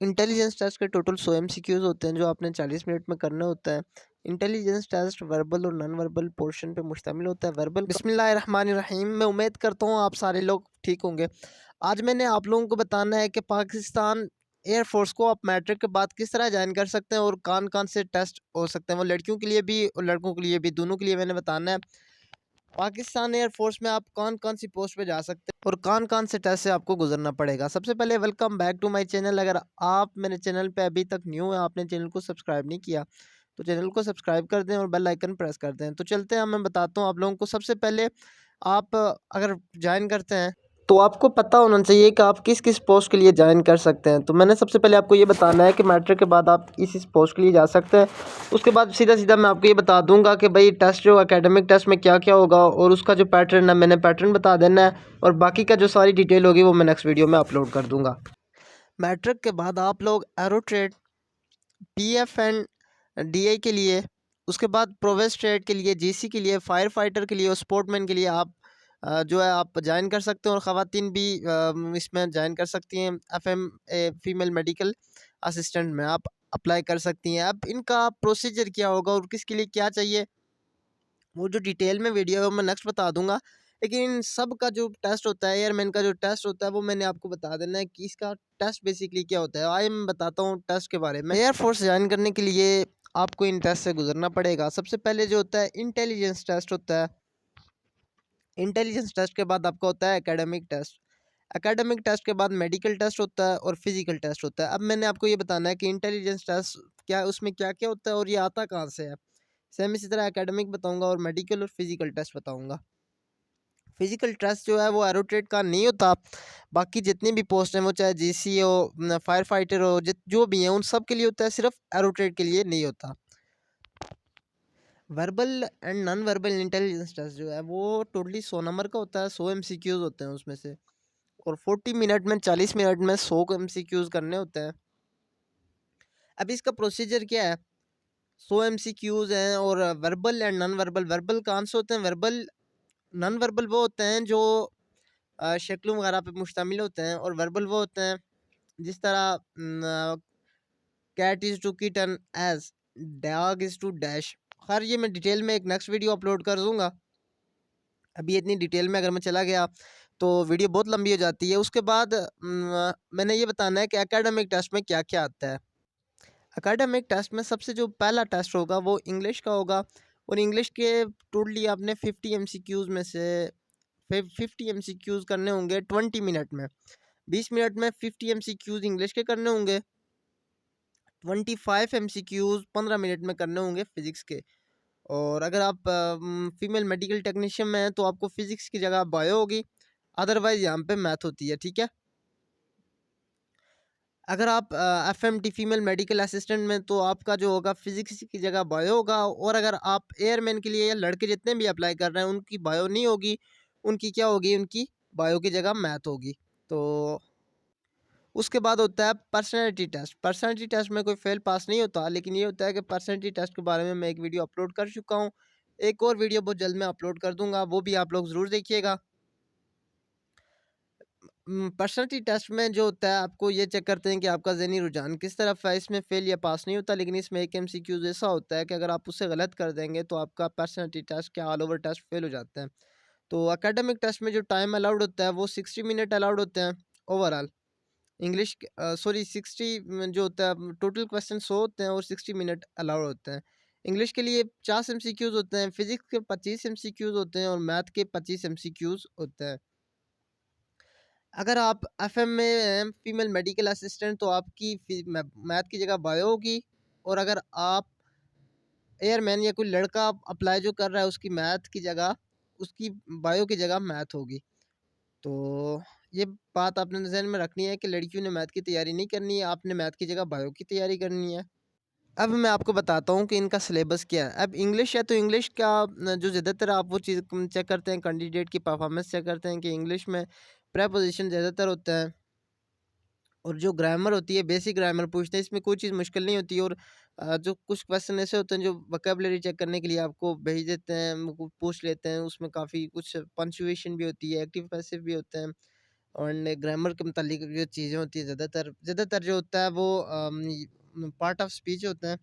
Intelligence test के total 100 MCQs होते हैं जो आपने 40 मिनट में करना होता है। इंटेलिजेंस टेस्ट वर्बल और नॉन वर्बल पोर्शन पे मुश्तमिल होता है। वर्बल बिस्मिल्लाहिर्रहमानिर्रहीम। मैं उम्मीद करता हूँ आप सारे लोग ठीक होंगे। आज मैंने आप लोगों को बताना है कि पाकिस्तान एयरफोर्स को आप मैट्रिक के बाद किस तरह ज्वाइन कर सकते हैं और कौन कौन से टेस्ट हो सकते हैं, वो लड़कियों के लिए भी और लड़कों के लिए भी, दोनों के लिए मैंने बताना है। पाकिस्तान एयरफोर्स में आप कौन कौन सी पोस्ट पे जा सकते हैं और कौन कौन से टेस्ट से आपको गुजरना पड़ेगा। सबसे पहले welcome back to my channel. अगर आप मेरे चैनल पे अभी तक न्यू है, आपने चैनल को सब्सक्राइब नहीं किया तो चैनल को सब्सक्राइब कर दें और बेल आइकन प्रेस कर दें। तो चलते हैं, मैं बताता हूँ आप लोगों को। सबसे पहले आप अगर ज्वाइन करते हैं तो आपको पता होना चाहिए कि आप किस किस पोस्ट के लिए ज्वाइन कर सकते हैं। तो मैंने सबसे पहले आपको ये बताना है कि मैट्रिक के बाद आप इस पोस्ट के लिए जा सकते हैं। उसके बाद सीधा सीधा मैं आपको ये बता दूंगा कि भाई टेस्ट जो एकेडमिक टेस्ट में क्या क्या होगा और उसका जो पैटर्न है मैंने पैटर्न बता देना है, और बाकी का जो सारी डिटेल होगी वो मैं नेक्स्ट वीडियो में अपलोड कर दूंगा। मैट्रिक के बाद आप लोग arrow trade, PF and DI के लिए, उसके बाद प्रोवेस्ट ट्रेड के लिए, जीसी के लिए, फायर फाइटर के लिए और स्पोर्टमैन के लिए आप जो है आप ज्वाइन कर सकते हैं। और ख़वातीन भी इसमें ज्वाइन कर सकती हैं। एफएम फीमेल मेडिकल असिस्टेंट में आप अप्लाई कर सकती हैं। अब इनका प्रोसीजर क्या होगा और किसके लिए क्या चाहिए वो जो डिटेल में वीडियो है वो मैं नेक्स्ट बता दूंगा। लेकिन इन सब का जो टेस्ट होता है, एयरमैन का जो टेस्ट होता है, वो मैंने आपको बता देना है कि इसका टेस्ट बेसिकली क्या होता है। आइए मैं बताता हूँ टेस्ट के बारे में। एयरफोर्स ज्वाइन करने के लिए आपको इन टेस्ट से गुजरना पड़ेगा। सबसे पहले जो होता है इंटेलिजेंस टेस्ट होता है। इंटेलिजेंस टेस्ट के बाद आपका होता है एकेडमिक टेस्ट। एकेडमिक टेस्ट के बाद मेडिकल टेस्ट होता है और फिजिकल टेस्ट होता है। अब मैंने आपको ये बताना है कि इंटेलिजेंस टेस्ट क्या, उसमें क्या क्या होता है और ये आता कहाँ से है। सेम इसी तरह एकेडमिक बताऊंगा और मेडिकल और फिजिकल टेस्ट बताऊंगा। फिजिकल टेस्ट जो है वो एरोट्रेड का नहीं होता। बाकी जितनी भी पोस्ट हैं वो चाहे जीसी हो, फायर फाइटर हो, जो भी हैं उन सब के लिए होता है, सिर्फ एरोट्रेड के लिए नहीं होता। Verbal and non verbal intelligence test जो है वो टोटली 100 नंबर का होता है। 100 एमसीक्यूज होते हैं उसमें से, और 40 मिनट में 40 मिनट में 100 एमसीक्यूज करने होते हैं। अब इसका प्रोसीजर क्या है। 100 एमसीक्यूज हैं। और verbal and non verbal, verbal कौन से होते हैं, वर्बल नॉन वर्बल वो होते हैं जो शक्लों वगैरह पे मुश्तमिल होते हैं, और वर्बल वो होते हैं जिस तरह cat is to kitten, as dog is to dash. खैर ये मैं डिटेल में एक नेक्स्ट वीडियो अपलोड कर दूंगा। अभी इतनी डिटेल में अगर मैं चला गया तो वीडियो बहुत लंबी हो जाती है। उसके बाद मैंने ये बताना है कि एकेडमिक टेस्ट में क्या क्या आता है। एकेडमिक टेस्ट में सबसे जो पहला टेस्ट होगा वो इंग्लिश का होगा। और इंग्लिश के टोटली आपने 50 एमसीक्यूज में से 50 एमसीक्यूज करने होंगे 20 मिनट में। 20 मिनट में 50 एमसीक्यूज इंग्लिश के करने होंगे। 25 एमसीक्यूज 15 मिनट में करने होंगे फिजिक्स के। और अगर आप फीमेल मेडिकल टेक्नीशियन में हैं तो आपको फिजिक्स की जगह बायो होगी, अदरवाइज यहाँ पे मैथ होती है। ठीक है। अगर आप एफएमटी फीमेल मेडिकल असिस्टेंट में तो आपका जो होगा फिजिक्स की जगह बायो होगा। और अगर आप एयरमैन के लिए या लड़के जितने भी अप्लाई कर रहे हैं उनकी बायो नहीं होगी, उनकी क्या होगी, उनकी बायो की जगह मैथ होगी। तो उसके बाद होता है पर्सनैलिटी टेस्ट। पर्सनैलिटी टेस्ट में कोई फेल पास नहीं होता, लेकिन ये होता है कि पर्सनैलिटी टेस्ट के बारे में मैं एक वीडियो अपलोड कर चुका हूँ। एक और वीडियो बहुत जल्द मैं अपलोड कर दूंगा, वो भी आप लोग ज़रूर देखिएगा। पर्सनैलिटी टेस्ट में जो होता है आपको ये चेक करते हैं कि आपका ज़हनी रुझान किस तरफ है। इसमें फेल या पास नहीं होता, लेकिन इसमें एक एमसीक्यूज ऐसा होता है कि अगर आप उसे गलत कर देंगे तो आपका पर्सनैलिटी टेस्ट के ऑल ओवर टेस्ट फेल हो जाता है। तो एकेडमिक टेस्ट में जो टाइम अलाउड होता है वो 60 मिनट अलाउड होते हैं ओवरऑल। इंग्लिश सॉरी 60 जो होता है टोटल क्वेश्चन 100 होते हैं और 60 मिनट अलाउड होते हैं। इंग्लिश के लिए 50 एमसीक्यूज होते हैं, फिजिक्स के 25 एमसीक्यूज होते हैं और मैथ के 25 एमसीक्यूज होते हैं। अगर आप एफएम में हैं फीमेल मेडिकल असिस्टेंट तो आपकी मैथ की जगह बायो होगी। और अगर आप एयरमैन या कोई लड़का अप्लाई जो कर रहा है उसकी मैथ की जगह, उसकी बायो की जगह मैथ होगी। तो ये बात आपने ज़हन में रखनी है कि लड़कियों ने मैथ की तैयारी नहीं करनी है, आपने मैथ की जगह बायो की तैयारी करनी है। अब मैं आपको बताता हूँ कि इनका सिलेबस क्या है। अब इंग्लिश है तो इंग्लिश का जो ज़्यादातर आप वो चीज़ चेक करते हैं, कैंडिडेट की परफॉर्मेंस चेक करते हैं कि इंग्लिश में प्रेपोजिशन ज़्यादातर होता है। और जो ग्रामर होती है बेसिक ग्रामर पूछते हैं, इसमें कोई चीज़ मुश्किल नहीं होती। और जो कुछ क्वेश्चन ऐसे होते हैं जो वोकैबुलरी चेक करने के लिए आपको भेज देते हैं, पूछ लेते हैं, उसमें काफ़ी कुछ पंक्चुएशन भी होती है, एक्टिव पैसिव भी होते हैं। एंड ग्रामर के मुतालिक जो चीज़ें होती हैं ज़्यादातर जो होता है वो पार्ट ऑफ स्पीच होते हैं,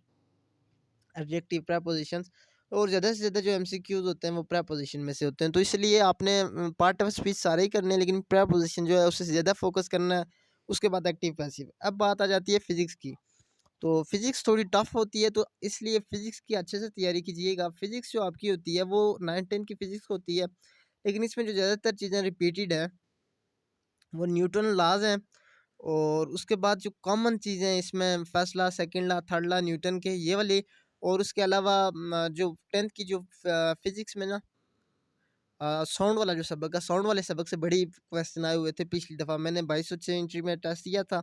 एडजेक्टिव प्रीपोजिशंस, और ज़्यादा से ज़्यादा जो एमसीक्यूज होते हैं वो प्रीपोजिशन में से होते हैं। तो इसलिए आपने पार्ट ऑफ स्पीच सारे ही करने हैं, लेकिन प्रीपोजिशन जो है उससे ज़्यादा फोकस करना है। उसके बाद एक्टिव पैसिव। अब बात आ जाती है फिजिक्स की। तो फिजिक्स थोड़ी टफ होती है, तो इसलिए फिजिक्स की अच्छे से तैयारी कीजिएगा। फिजिक्स जो आपकी होती है वो 9-10 की फिजिक्स होती है, लेकिन इसमें जो ज़्यादातर चीज़ें रिपीटेड हैं वो न्यूटन लॉज हैं, और उसके बाद जो कॉमन चीज़ें हैं इसमें first law, second law, third law Newton के ये वाली। और उसके अलावा जो 10th की जो फिजिक्स में ना साउंड वाला जो सबक है, साउंड वाले सबक से बड़ी क्वेश्चन आए हुए थे। पिछली दफ़ा मैंने 2206 एंट्री में टेस्ट दिया था,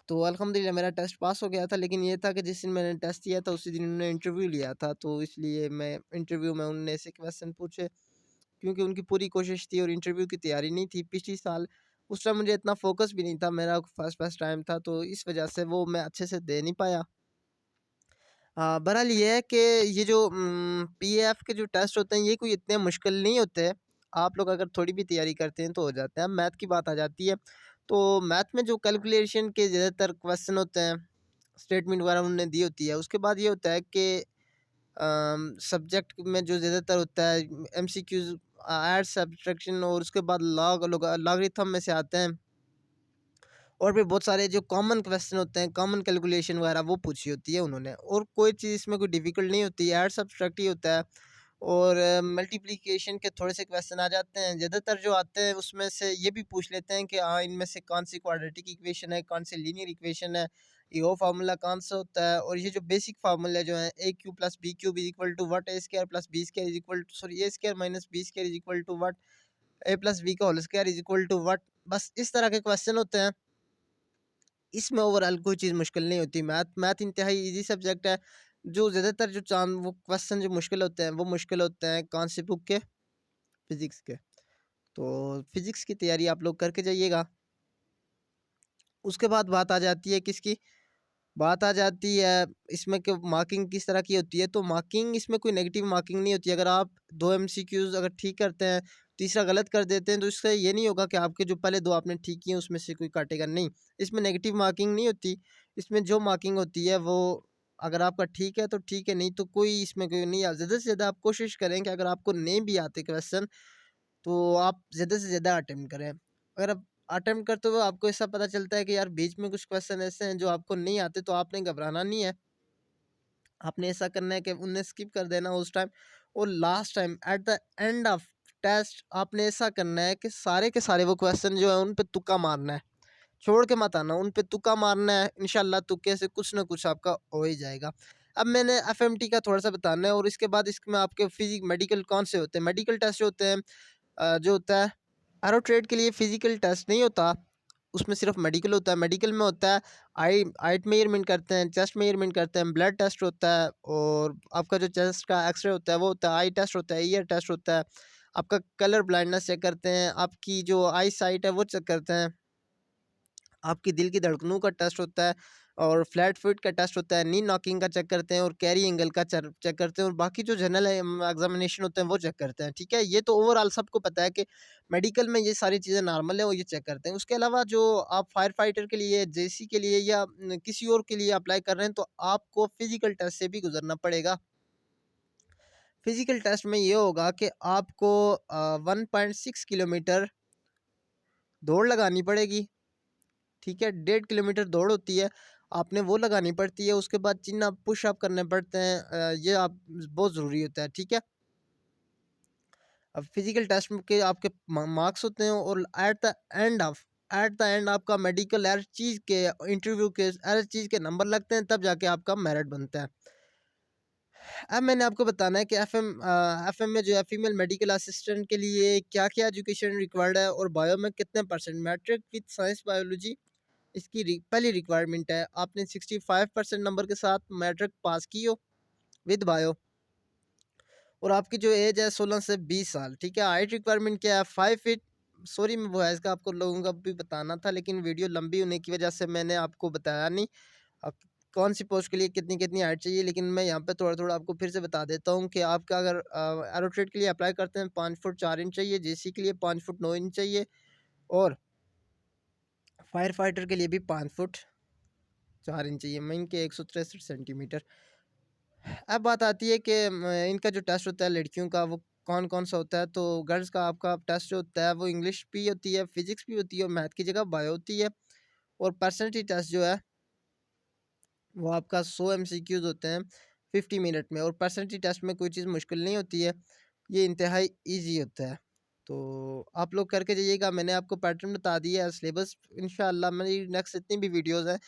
तो अल्हम्दुलिल्लाह मेरा टेस्ट पास हो गया था। लेकिन ये था कि जिस दिन मैंने टेस्ट दिया था उसी दिन उन्होंने इंटरव्यू लिया था, तो इसलिए मैं इंटरव्यू में उनने ऐसे क्वेश्चन पूछे, क्योंकि उनकी पूरी कोशिश थी और इंटरव्यू की तैयारी नहीं थी पिछली साल। उस टाइम मुझे इतना फोकस भी नहीं था, मेरा फर्स्ट फर्स्ट टाइम था, तो इस वजह से वो मैं अच्छे से दे नहीं पाया। बहरहाल ये है कि ये जो पीएएफ के जो टेस्ट होते हैं ये कोई इतने मुश्किल नहीं होते। आप लोग अगर थोड़ी भी तैयारी करते हैं तो हो जाते हैं। अब मैथ की बात आ जाती है, तो मैथ में जो कैलकुलेशन के ज़्यादातर क्वेश्चन होते हैं, स्टेटमेंट वगैरह उन्होंने दी होती है। उसके बाद ये होता है कि सब्जेक्ट में जो ज़्यादातर होता है एमसीक्यूज़, ऐड सब्ट्रैक्शन, और उसके बाद लॉगरिथम में से आते हैं। और भी बहुत सारे जो कॉमन क्वेश्चन होते हैं, कॉमन कैलकुलेशन वगैरह वो पूछी होती है उन्होंने, और कोई चीज़ इसमें कोई डिफ़िकल्ट नहीं होती, ऐड सब्ट्रैक्ट ही होता है। और मल्टीप्लिकेशन के थोड़े से क्वेश्चन आ जाते हैं, ज़्यादातर जो आते हैं उसमें से ये भी पूछ लेते हैं कि हाँ इनमें से कौन सी क्वाड्रेटिक इक्वेशन है, कौन सी लीनियर इक्वेशन है, ये वो फार्मूला कौन सा होता है। और ये जो बेसिक फार्मूला जो है a cube plus b cube is equal to what, a square plus b square is equal to, sorry, a square minus b square is equal to what, a plus b का whole square is equal to what, बस इस तरह के question होते हैं। इसमें overall कोई चीज़ मुश्किल नहीं होती। मैथ इंतहाई ईज़ी सब्जेक्ट है। जो ज़्यादातर जो चांद वो क्वेश्चन जो मुश्किल होते हैं, वो मुश्किल होते हैं कौन सी बुक के? फिज़िक्स के। तो फिज़िक्स की तैयारी आप लोग करके जाइएगा। उसके बाद बात आ जाती है किसकी? बात आ जाती है इसमें कि मार्किंग किस तरह की होती है। तो मार्किंग इसमें कोई नेगेटिव मार्किंग नहीं होती। अगर आप 2 एमसीक्यूज़ अगर ठीक करते हैं, तीसरा गलत कर देते हैं, तो इससे ये नहीं होगा कि आपके जो पहले 2 आपने ठीक किए हैं उसमें से कोई काटेगा, नहीं। इसमें नेगेटिव मार्किंग नहीं होती। इसमें जो मार्किंग होती है वो अगर आपका ठीक है तो ठीक है, नहीं तो कोई इसमें कोई नहीं। ज़्यादा से ज़्यादा आप कोशिश करें कि अगर आपको नहीं भी आते क्वेश्चन, तो आप ज़्यादा से ज़्यादा अटेम्प्ट करें। अगर आप अटेम्प्ट करते हुए आपको ऐसा पता चलता है कि यार बीच में कुछ क्वेश्चन ऐसे हैं जो आपको नहीं आते, तो आपने घबराना नहीं है। आपने ऐसा करना है कि उन्हें स्किप कर देना उस टाइम, और last time at the end of test आपने ऐसा करना है कि सारे के सारे वो क्वेश्चन जो है उन पे तुक्का मारना है। छोड़ के मत आना, उन पे तुक्का मारना है। इंशाल्लाह तुक्के से कुछ ना कुछ आपका हो ही जाएगा। अब मैंने एफएमटी का थोड़ा-सा बताना है, और इसके बाद इसमें आपके मेडिकल कौन से होते हैं? मेडिकल टेस्ट जो होते हैं, जो होता है एरो ट्रेड के लिए फिजिकल टेस्ट नहीं होता, उसमें सिर्फ मेडिकल होता है। मेडिकल में होता है हाइट मेजरमेंट करते हैं, चेस्ट मेजरमेंट करते हैं, ब्लड टेस्ट होता है, और आपका जो चेस्ट का एक्सरे होता है वो होता है, आई टेस्ट होता है, ईयर टेस्ट होता है, आपका कलर ब्लाइंडनेस चेक करते हैं, आपकी जो आई साइट है वो चेक करते हैं, आपकी दिल की धड़कनों का टेस्ट होता है, और फ्लैट फुट का टेस्ट होता है, नी नॉकिंग का चेक करते हैं, और कैरी एंगल का चेक करते हैं, और बाकी जो जनरल एग्जामिनेशन होते हैं वो चेक करते हैं। ठीक है, ये तो ओवरऑल सबको पता है कि मेडिकल में ये सारी चीज़ें नॉर्मल है और ये चेक करते हैं। उसके अलावा जो आप फायर फाइटर के लिए, जेसी के लिए, या किसी और के लिए अप्लाई कर रहे हैं, तो आपको फिजिकल टेस्ट से भी गुजरना पड़ेगा। फिजिकल टेस्ट में ये होगा कि आपको 1.6 किलोमीटर दौड़ लगानी पड़ेगी। ठीक है, 1.5 किलोमीटर दौड़ होती है, आपने वो लगानी पड़ती है। उसके बाद चिन अप, पुश अप करने पड़ते हैं। ये आप बहुत ज़रूरी होता है। ठीक है, अब फिजिकल टेस्ट के आपके मार्क्स होते हैं, और एट द एंड आपका मेडिकल हर चीज़ के, इंटरव्यू के हर चीज़ के नंबर लगते हैं, तब जाके आपका मेरिट बनता है। अब मैंने आपको बताना है कि एफएम में जो है फीमेल मेडिकल असिस्टेंट के लिए क्या क्या एजुकेशन रिक्वायर्ड है, और बायो में कितने percent, matric with science biology इसकी पहली रिक्वायरमेंट है। आपने 65% नंबर के साथ मैट्रिक पास की हो विद बायो, और आपकी जो एज है 16 से 20 साल। ठीक है, हाइट रिक्वायरमेंट क्या है? 5 फीट। सॉरी, मैं वॉइस का आपको लोगों का भी बताना था, लेकिन वीडियो लंबी होने की वजह से मैंने आपको बताया नहीं कौन सी पोस्ट के लिए कितनी कितनी हाइट चाहिए। लेकिन मैं यहाँ पे थोड़ा थोड़ा आपको फिर से बता देता हूँ कि आपका अगर एरोट्रेड के लिए अप्लाई करते हैं 5 फुट 4 इंच चाहिए, जेसी के लिए 5 फुट 9 इंच चाहिए, और फायर फाइटर के लिए भी 5 फुट 4 इंच चाहिए, मैं इनके 163 सेंटीमीटर। अब बात आती है कि इनका जो टेस्ट होता है लड़कियों का वो कौन कौन सा होता है। तो गर्ल्स का आपका टेस्ट जो होता है वो इंग्लिश भी होती है, फिजिक्स भी होती है और मैथ की जगह बायो होती है। और पर्सनैलिटी टेस्ट जो है वो आपका 100 एमसीक्यूज होते हैं 50 मिनट में। और पर्सनैलिटी टेस्ट में कोई चीज़ मुश्किल नहीं होती है, ये इंतहाई ईजी होता है। तो आप लोग करके जाइएगा। मैंने आपको पैटर्न बता दिया है, सिलेबस इंशाल्लाह मेरी नेक्स्ट जितनी भी वीडियोज़ हैं।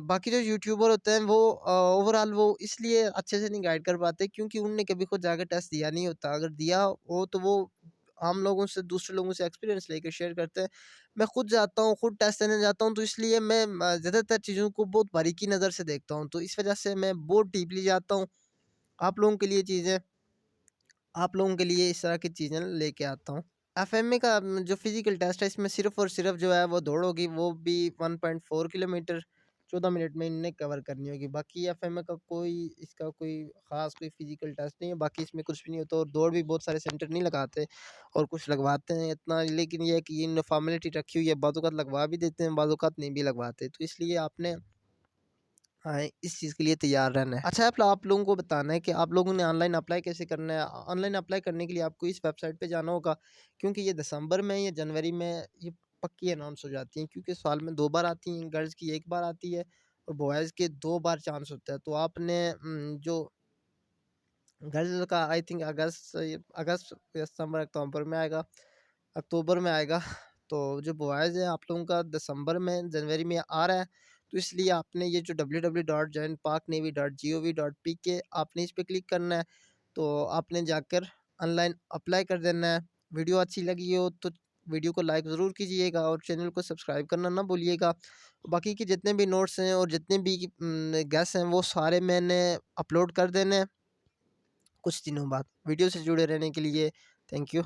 बाकी जो यूट्यूबर होते हैं वो ओवरऑल वो इसलिए अच्छे से नहीं गाइड कर पाते क्योंकि उनने कभी खुद जाकर टेस्ट दिया नहीं होता। अगर दिया हो तो वो आम लोगों से, दूसरे लोगों से एक्सपीरियंस लेके शेयर करते हैं। मैं खुद जाता हूँ, खुद टेस्ट देने जाता हूँ, तो इसलिए मैं ज़्यादातर चीज़ों को बहुत बारीकी नज़र से देखता हूँ। तो इस वजह से मैं बहुत डीपली जाता हूँ। आप लोगों के लिए चीज़ें आप लोगों के लिए इस तरह की चीज़ें लेके आता हूँ। एफएमए का जो फिजिकल टेस्ट है इसमें सिर्फ और सिर्फ जो है वो दौड़ होगी, वो भी 1.4 किलोमीटर 14 मिनट में इनने कवर करनी होगी। बाकी एफएमए का कोई इसका कोई ख़ास कोई फिजिकल टेस्ट नहीं है। बाकी इसमें कुछ भी नहीं होता और दौड़ भी बहुत सारे सेंटर नहीं लगाते और कुछ लगवाते हैं इतना। लेकिन ये है कि इन फॉर्मेलिटी रखी हुई है, बाज़-औक़ात लगवा भी देते हैं, बाज़-औक़ात नहीं भी लगवाते। तो इसलिए आपने हाँ, इस चीज़ के लिए तैयार रहना है। अच्छा, आप लोगों को बताना है कि आप लोगों ने ऑनलाइन अप्लाई कैसे करना है। ऑनलाइन अप्लाई करने के लिए आपको इस वेबसाइट पे जाना होगा क्योंकि ये दिसंबर में या जनवरी में ये पक्की अनाउंस हो जाती हैं क्योंकि साल में 2 बार आती हैं। गर्ल्स की 1 बार आती है और बॉयज़ के 2 बार चांस होता है। तो आपने जो गर्ल्स का आई थिंक अगस्त या सितंबर अक्टूबर में आएगा, अक्टूबर में आएगा। तो जो बॉयज़ है आप लोगों का दिसंबर में जनवरी में आ रहा है। तो इसलिए आपने ये जो www.joinparknavy.gov.pk आपने इस पे क्लिक करना है। तो आपने जाकर ऑनलाइन अप्लाई कर देना है। वीडियो अच्छी लगी हो तो वीडियो को लाइक ज़रूर कीजिएगा और चैनल को सब्सक्राइब करना ना भूलिएगा। बाकी के जितने भी नोट्स हैं और जितने भी गेस हैं वो सारे मैंने अपलोड कर देने हैं कुछ दिनों बाद। वीडियो से जुड़े रहने के लिए थैंक यू।